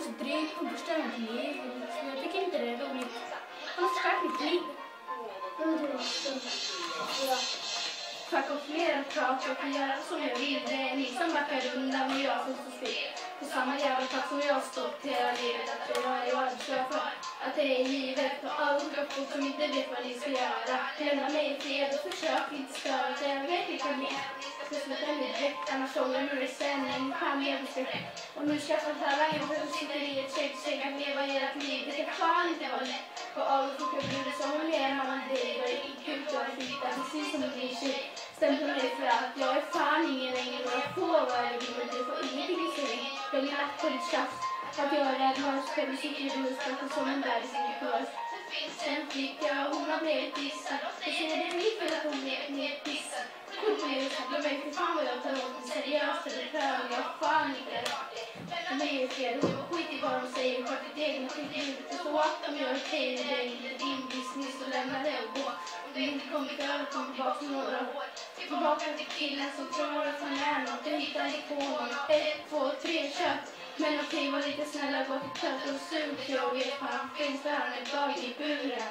är så dryg och förstör mitt liv. Jag tycker inte det är roligt. Han har förstört mitt liv. Tack och flera prat och kan göra som jag vill. Det är ni som backar undan och jag som står still. På samma jävla plats som jag har stått hela livet. Att jag är arbetslös för att det är givet. Och alla folk som inte vet vad ni ska göra. Lämna mig i fred och försök inte störa. Så jag vet inte mer. Jag ska sluta med direkt, annars håller nu i sändning. Kan jag bestämma. Och nu ska jag få tävla in för att sitta i ett säg att leva ert liv. Det ska fan inte vara lätt. Och alla folk har blivit som mer än man dig. Och det gick ut och flytta precis som det blir sig. Stämmer mig för att jag är fan ingen längre. Och jag får vad jag vill, men du får ingenting i sig. Jag blir lätt på ditt tjafs. Att jag är rädd när jag spelar sitt i huset som en bebis i kurs. Sen fick jag och hon har blivit dissad. Jag ser det mitt för att hon blev nedpissad. Kuppen är utsatt av mig för fan vad jag tar åt mig seriöst eller prövar. Jag fan inte det. De är ju fel. Skit i vad de säger. Sköt ditt egna skit. Så att de gör okej med dig. Din business och lämna det och gå. Du inte kommit över, kom tillbaka till några år. Tillbaka till killen som tror att han är något. Jag hittar inte på honom. 1, 2, 3, kött. Men okej, var lite snälla, gå till kött och sug. Jag vet vad han finns för han är dag i buren.